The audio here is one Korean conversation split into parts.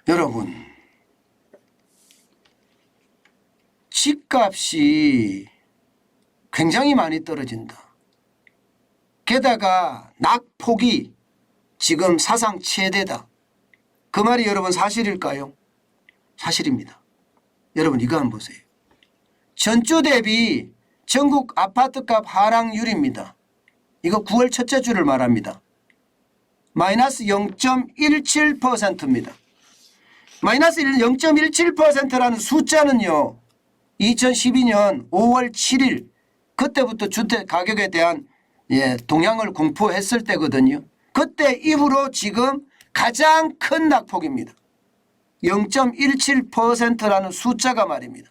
여러분, 집값이 굉장히 많이 떨어진다. 게다가 낙폭이 지금 사상 최대다. 그 말이 여러분 사실일까요? 사실입니다. 여러분 이거 한번 보세요. 전주 대비 전국 아파트값 하락률입니다. 이거 9월 첫째 주를 말합니다. 마이너스 0.17%입니다. 마이너스 0.17%라는 숫자는요. 2012년 5월 7일 그때부터 주택 가격에 대한 동향을 공포했을 때거든요. 그때 이후로 지금 가장 큰 낙폭입니다. 0.17%라는 숫자가 말입니다.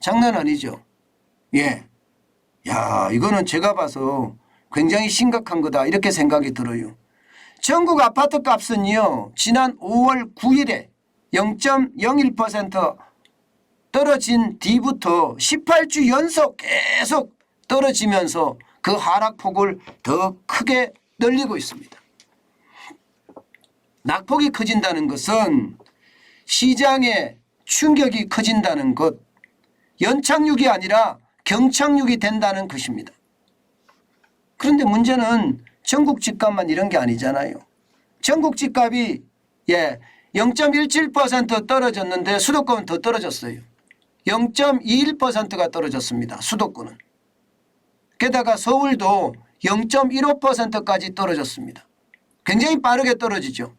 장난 아니죠. 예. 야, 이거는 제가 봐서 굉장히 심각한 거다 이렇게 생각이 들어요. 전국 아파트 값은요. 지난 5월 9일에 0.01% 떨어진 뒤부터 18주 연속 계속 떨어지면서 그 하락폭을 더 크게 늘리고 있습니다. 낙폭이 커진다는 것은 시장의 충격이 커진다는 것, 연착륙이 아니라 경착륙이 된다는 것입니다. 그런데 문제는 전국 집값만 이런 게 아니잖아요. 전국 집값이 0.17% 떨어졌는데 수도권은 더 떨어졌어요. 0.21%가 떨어졌습니다. 수도권은. 게다가 서울도 0.15%까지 떨어졌습니다. 굉장히 빠르게 떨어지죠.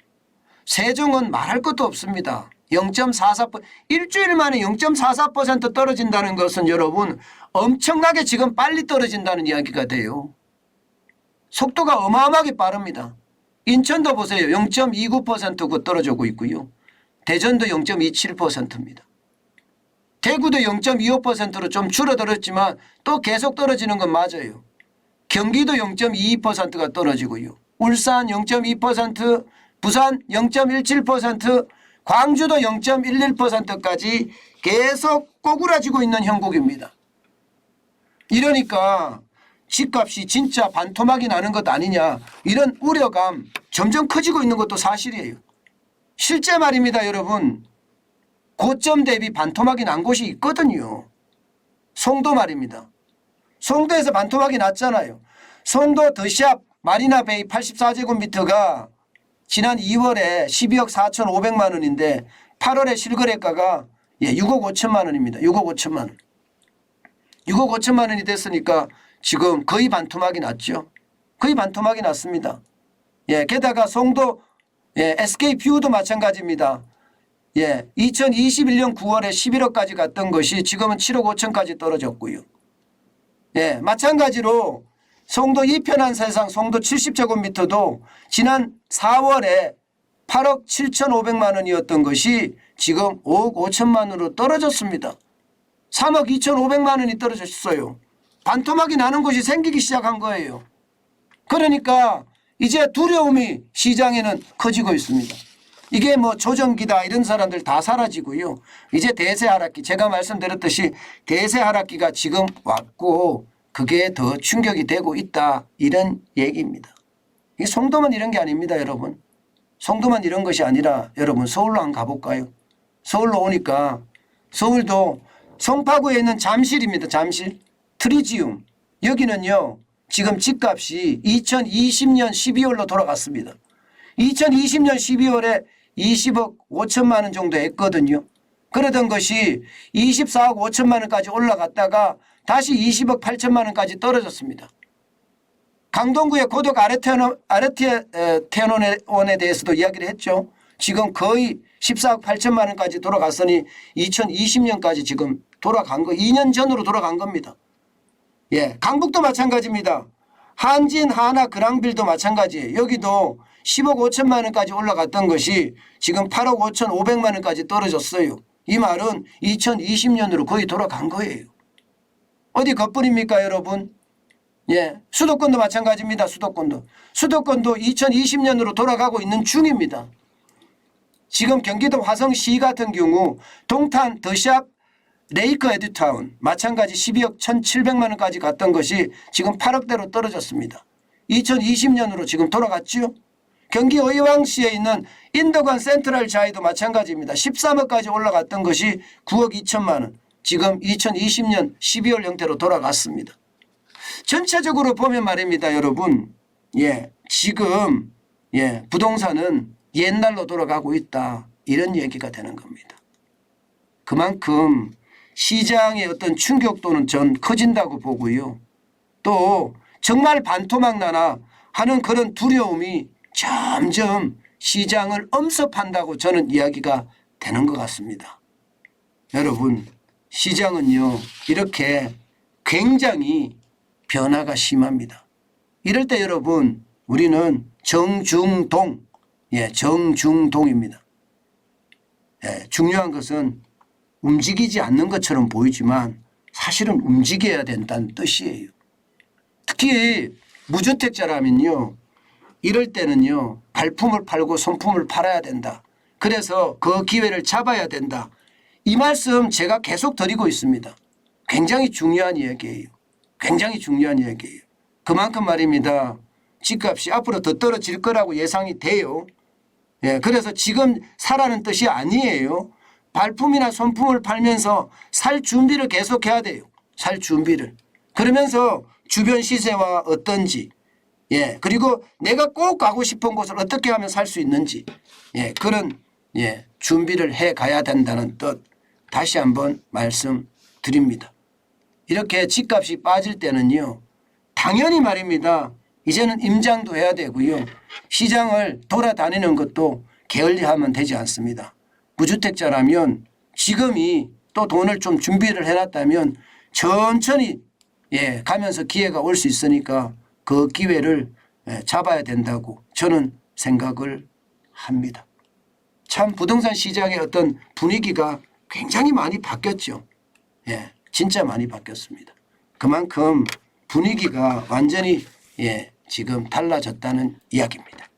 세종은 말할 것도 없습니다. 0.44%, 일주일 만에 0.44% 떨어진다는 것은 여러분 엄청나게 지금 빨리 떨어진다는 이야기가 돼요. 속도가 어마어마하게 빠릅니다. 인천도 보세요. 0.29% 떨어지고 있고요. 대전도 0.27%입니다. 대구도 0.25%로 좀 줄어들었지만 또 계속 떨어지는 건 맞아요. 경기도 0.22%가 떨어지고요. 울산 0.2%, 부산 0.17%, 광주도 0.11%까지 계속 꼬꾸라지고 있는 형국입니다. 이러니까 집값이 진짜 반토막이 나는 것 아니냐 이런 우려감 점점 커지고 있는 것도 사실이에요. 실제 말입니다. 여러분. 고점 대비 반토막이 난 곳이 있거든요. 송도 말입니다. 송도에서 반토막이 났잖아요. 송도 더샵 마리나베이 84제곱미터가 지난 2월에 12억 4,500만 원인데 8월에 실거래가가 6억 5천만 원입니다. 6억 5천만 원. 6억 5천만 원이 됐으니까 지금 거의 반토막이 났죠. 거의 반토막이 났습니다. 게다가 송도 SK뷰도 마찬가지입니다. 2021년 9월에 11억까지 갔던 것이 지금은 7억 5천까지 떨어졌고요. 마찬가지로 송도 이편한 세상 송도 70제곱미터도 지난 4월에 8억 7,500만 원이었던 것이 지금 5억 5천만 원으로 떨어졌습니다. 3억 2,500만 원이 떨어졌어요. 반토막이 나는 곳이 생기기 시작한 거예요. 그러니까 이제 두려움이 시장에는 커지고 있습니다. 이게 뭐 조정기다 이런 사람들 다 사라지고요. 이제 대세 하락기 제가 말씀드렸듯이 대세 하락기가 지금 왔고 그게 더 충격이 되고 있다 이런 얘기입니다. 이게 송도만 이런 게 아닙니다. 여러분. 송도만 이런 것이 아니라 여러분 서울로 한번 가볼까요? 서울로 오니까 서울도 송파구에 있는 잠실입니다. 잠실. 트리지움. 여기는요. 지금 집값이 2020년 12월로 돌아갔습니다. 2020년 12월에 20억 5천만 원 정도 했거든요. 그러던 것이 24억 5천만 원까지 올라갔다가 다시 20억 8천만 원까지 떨어졌습니다. 강동구의 고덕 아르테논에 대해서도 이야기를 했죠. 지금 거의 14억 8천만 원까지 돌아갔으니 2020년까지 지금 돌아간 거 2년 전으로 돌아간 겁니다. 강북도 마찬가지입니다. 한진, 하나, 그랑빌도 마찬가지예요. 여기도 10억 5천만 원까지 올라갔던 것이 지금 8억 5천 5백만 원까지 떨어졌어요. 이 말은 2020년으로 거의 돌아간 거예요. 어디 겉뿐입니까 여러분? 수도권도 마찬가지입니다. 수도권도 2020년으로 돌아가고 있는 중입니다. 지금 경기도 화성시 같은 경우 동탄 더샵 레이크 에듀타운 마찬가지 12억 1,700만 원까지 갔던 것이 지금 8억대로 떨어졌습니다. 2020년으로 지금 돌아갔죠. 경기 의왕시에 있는 인덕원 센트럴 자이도 마찬가지입니다. 13억까지 올라갔던 것이 9억 2천만 원. 지금 2020년 12월 형태로 돌아갔습니다. 전체적으로 보면 말입니다, 여러분. 지금 부동산은 옛날로 돌아가고 있다. 이런 얘기가 되는 겁니다. 그만큼 시장의 어떤 충격도는 전 커진다고 보고요. 또 정말 반토막나나 하는 그런 두려움이 점점 시장을 엄습한다고 저는 이야기가 되는 것 같습니다. 여러분, 시장은요 이렇게 굉장히 변화가 심합니다. 이럴 때 여러분 우리는 정중동, 정중동입니다. 중요한 것은 움직이지 않는 것처럼 보이지만 사실은 움직여야 된다는 뜻이에요. 특히 무주택자라면요. 이럴 때는요. 발품을 팔고 손품을 팔아야 된다. 그래서 그 기회를 잡아야 된다. 이 말씀 제가 계속 드리고 있습니다. 굉장히 중요한 이야기예요. 굉장히 중요한 이야기예요. 그만큼 말입니다. 집값이 앞으로 더 떨어질 거라고 예상이 돼요. 그래서 지금 사라는 뜻이 아니에요. 발품이나 손품을 팔면서 살 준비를 계속해야 돼요. 살 준비를. 그러면서 주변 시세와 어떤지 그리고 내가 꼭 가고 싶은 곳을 어떻게 하면 살 수 있는지 그런 준비를 해 가야 된다는 뜻 다시 한번 말씀드립니다. 이렇게 집값이 빠질 때는요. 당연히 말입니다. 이제는 임장도 해야 되고요. 시장을 돌아다니는 것도 게을리하면 되지 않습니다. 무주택자라면 지금이 또 돈을 좀 준비를 해놨다면 천천히 가면서 기회가 올 수 있으니까 그 기회를 잡아야 된다고 저는 생각을 합니다. 참 부동산 시장의 어떤 분위기가 굉장히 많이 바뀌었죠. 진짜 많이 바뀌었습니다. 그만큼 분위기가 완전히 지금 달라졌다는 이야기입니다.